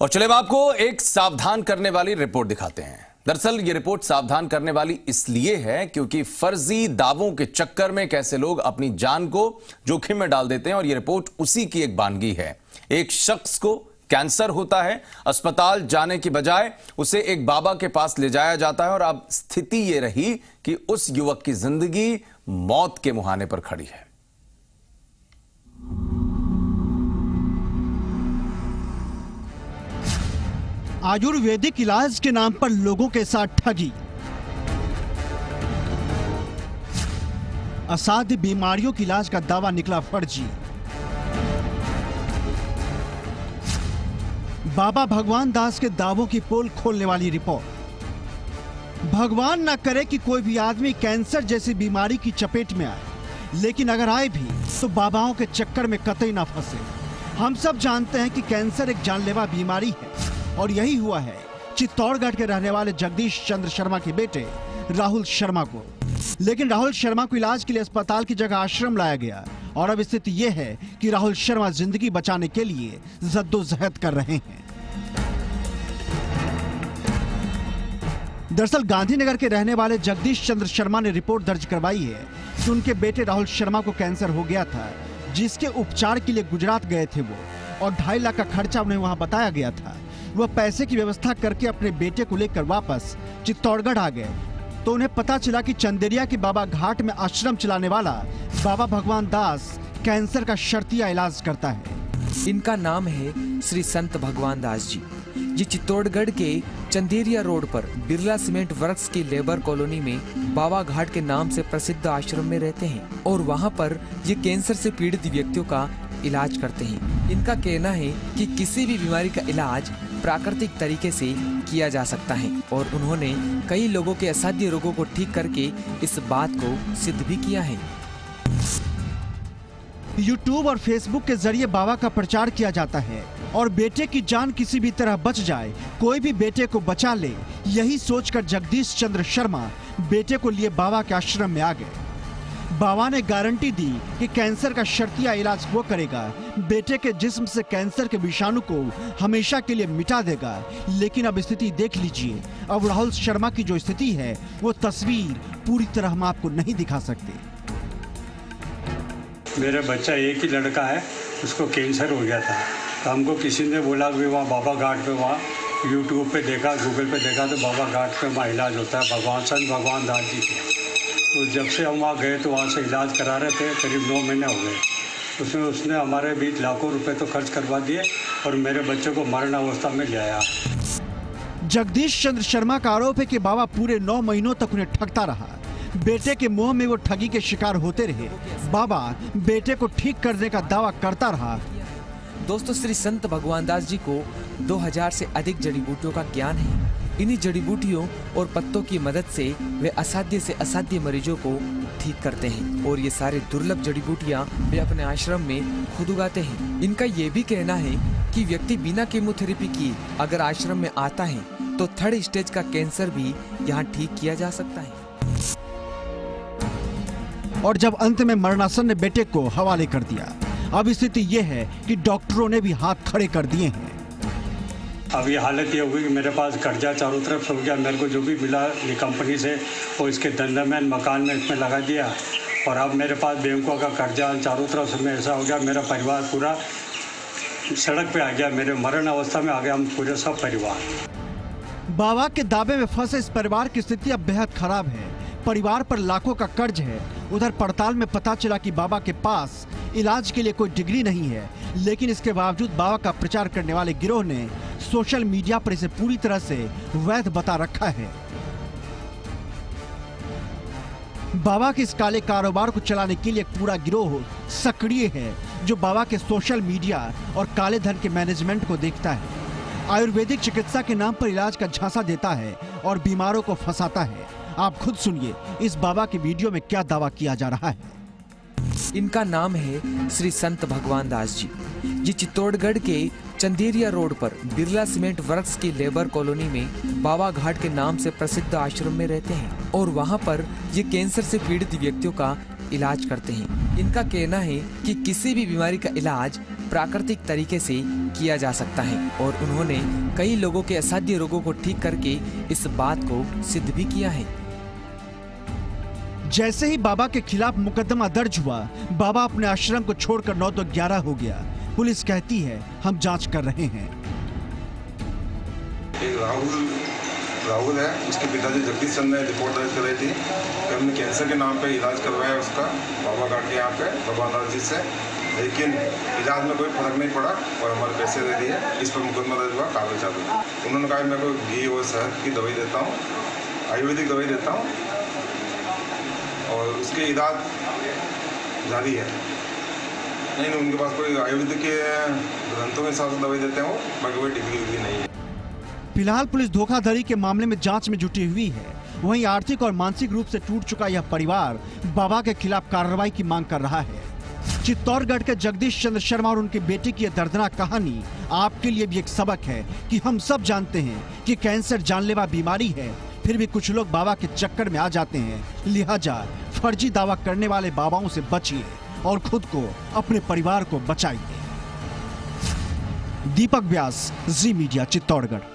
और चले अब आपको एक सावधान करने वाली रिपोर्ट दिखाते हैं। दरअसल ये रिपोर्ट सावधान करने वाली इसलिए है क्योंकि फर्जी दावों के चक्कर में कैसे लोग अपनी जान को जोखिम में डाल देते हैं, और ये रिपोर्ट उसी की एक बानगी है। एक शख्स को कैंसर होता है, अस्पताल जाने की बजाय उसे एक बाबा के पास ले जाया जाता है, और अब स्थिति ये रही कि उस युवक की जिंदगी मौत के मुहाने पर खड़ी है। आयुर्वेदिक इलाज के नाम पर लोगों के साथ ठगी, असाध्य बीमारियों के इलाज का दावा निकला फर्जी। बाबा भगवान दास के दावों की पोल खोलने वाली रिपोर्ट। भगवान न करे कि कोई भी आदमी कैंसर जैसी बीमारी की चपेट में आए, लेकिन अगर आए भी तो बाबाओं के चक्कर में कतई ना फंसे। हम सब जानते हैं कि कैंसर एक जानलेवा बीमारी है, और यही हुआ है चित्तौड़गढ़ के रहने वाले जगदीश चंद्र शर्मा के बेटे राहुल शर्मा को। लेकिन राहुल शर्मा को इलाज के लिए अस्पताल की जगह आश्रम लाया गया, और अब स्थिति यह है कि राहुल शर्मा जिंदगी बचाने के लिए जद्दोजहद कर रहे हैं। दरअसल गांधीनगर के रहने वाले जगदीश चंद्र शर्मा ने रिपोर्ट दर्ज करवाई है कि उनके बेटे राहुल शर्मा को कैंसर हो गया था, जिसके उपचार के लिए गुजरात गए थे वो, और 2.5 लाख का खर्चा उन्हें वहां बताया गया था। वह पैसे की व्यवस्था करके अपने बेटे को लेकर वापस चित्तौड़गढ़ आ गए, तो उन्हें पता चला कि चंदेरिया के बाबा घाट में आश्रम चलाने वाला बाबा भगवान दास कैंसर का शर्तिया इलाज करता है। इनका नाम है श्री संत भगवान दास जी। ये चित्तौड़गढ़ के चंदेरिया रोड पर बिरला सीमेंट वर्क्स की लेबर कॉलोनी में बाबा घाट के नाम से प्रसिद्ध आश्रम में रहते हैं, और वहाँ पर ये कैंसर से पीड़ित व्यक्तियों का इलाज करते हैं। इनका कहना है कि किसी भी बीमारी का इलाज प्राकृतिक तरीके से किया जा सकता है, और उन्होंने कई लोगों के असाध्य रोगों को ठीक करके इस बात को सिद्ध भी किया है। यूट्यूब और फेसबुक के जरिए बाबा का प्रचार किया जाता है, और बेटे की जान किसी भी तरह बच जाए, कोई भी बेटे को बचा ले, यही सोचकर जगदीश चंद्र शर्मा बेटे को लिए बाबा के आश्रम में आ गए। बाबा ने गारंटी दी कि कैंसर का शर्तिया इलाज वो करेगा, बेटे के जिस्म से कैंसर के विषाणु को हमेशा के लिए मिटा देगा। लेकिन अब स्थिति देख लीजिए, अब राहुल शर्मा की जो स्थिति है वो तस्वीर पूरी तरह हम आपको नहीं दिखा सकते। मेरा बच्चा एक ही लड़का है, उसको कैंसर हो गया था, तो हमको किसी ने बोला कि वहाँ बाबा घाट पे, वहाँ यूट्यूब पे देखा, गूगल पे देखा, तो बाबा घाट पे वहाँ इलाज होता है संत भगवान दास जी के। तो जब से हम वहाँ गए तो वहाँ से इलाज करा रहे थे, करीब 9 महीने हो गए। उसमें उसने हमारे भी लाखों रुपए तो खर्च करवा दिए, और मेरे बच्चे को मरण अवस्था में ले आया। जगदीश चंद्र शर्मा का आरोप है कि बाबा पूरे 9 महीनों तक उन्हें ठगता रहा। बेटे के मोह में वो ठगी के शिकार होते रहे। बाबा बेटे को ठीक करने का दावा करता रहा। दोस्तों, श्री संत भगवान दास जी को 2000 से अधिक जड़ी बूटियों का ज्ञान है। इन्हीं जड़ी बूटियों और पत्तों की मदद से वे असाध्य से असाध्य मरीजों को ठीक करते हैं, और ये सारे दुर्लभ जड़ी बूटियाँ वे अपने आश्रम में खुद उगाते हैं। इनका ये भी कहना है कि व्यक्ति बिना कीमोथेरेपी की अगर आश्रम में आता है तो 3rd स्टेज का कैंसर भी यहाँ ठीक किया जा सकता है। और जब अंत में मरणासन्न बेटे को हवाले कर दिया, अब स्थिति ये है कि डॉक्टरों ने भी हाथ खड़े कर दिए हैं। अब ये हालत ये हुई कि मेरे पास कर्जा चारों तरफ से हो गया। मेरे को जो भी मिला कंपनी से वो इसके धंधे में, मकान में इसमें लगा दिया, और अब मेरे पास बैंकों का कर्जा चारों तरफ से में ऐसा हो गया, मेरा परिवार पूरा सड़क पे आ गया, मेरे मरण अवस्था में आ गया हम पूरे सब परिवार। बाबा के दावे में फंसे इस परिवार की स्थिति अब बेहद खराब है। परिवार पर लाखों का कर्ज है। उधर पड़ताल में पता चला कि बाबा के पास इलाज के लिए कोई डिग्री नहीं है, लेकिन इसके बावजूद बाबा का प्रचार करने वाले गिरोह ने सोशल मीडिया पर इसे पूरी तरह से वैध बता रखा है। बाबा के इस काले कारोबार को चलाने के लिए एक पूरा गिरोह सक्रिय है, जो बाबा के सोशल मीडिया और काले धन के मैनेजमेंट को देखता है। आयुर्वेदिक चिकित्सा के नाम पर इलाज का झांसा देता है और बीमारों को फंसाता है। आप खुद सुनिए इस बाबा की वीडियो में क्या दावा किया जा रहा है। इनका नाम है श्री संत भगवान दास जी। ये चित्तौड़गढ़ के चंदेरिया रोड पर बिरला सीमेंट वर्क्स की लेबर कॉलोनी में बाबा घाट के नाम से प्रसिद्ध आश्रम में रहते हैं, और वहाँ पर ये कैंसर से पीड़ित व्यक्तियों का इलाज करते हैं। इनका कहना है कि किसी भी बीमारी का इलाज प्राकृतिक तरीके से किया जा सकता है और उन्होंने कई लोगों के असाध्य रोगों को ठीक करके इस बात को सिद्ध भी किया है। जैसे ही बाबा के खिलाफ मुकदमा दर्ज हुआ, बाबा अपने आश्रम को छोड़कर 9 तो 11 हो गया। पुलिस कहती है हम जांच कर रहे हैं। एक राहुल है, उसके पिताजी जगदीश चंद ने रिपोर्ट दर्ज कराई थी कि हमने कैंसर के नाम पे इलाज करवाया उसका बाबा घाट के यहाँ पे भगवान दास जी से, लेकिन इलाज में कोई फर्क नहीं पड़ा और हमारे पैसे दे दिए। इस पर मुकदमा दर्ज हुआ, कागज चालू। उन्होंने कहा मैं कोई घी और शहद की दवाई देता हूँ, आयुर्वेदिक दवाई देता हूँ और उसके इलाज जारी है। नहीं, उनके पास कोई आयुर्वेदिक के ग्रंथों के हिसाब से दवाई देते हो, बाकी कोई डिग्री नहीं है। फिलहाल पुलिस धोखाधड़ी के मामले में जांच में जुटी हुई है। वहीं आर्थिक और मानसिक रूप से टूट चुका यह परिवार बाबा के खिलाफ कार्रवाई की मांग कर रहा है। चित्तौड़गढ़ के जगदीश चंद्र शर्मा और उनके बेटे की यह दर्दनाक कहानी आपके लिए भी एक सबक है कि हम सब जानते हैं कि कैंसर जानलेवा बीमारी है, फिर भी कुछ लोग बाबा के चक्कर में आ जाते हैं। लिहाजा फर्जी दावा करने वाले बाबाओं से बचिए और खुद को, अपने परिवार को बचाइए। दीपक व्यास, जी मीडिया, चित्तौड़गढ़।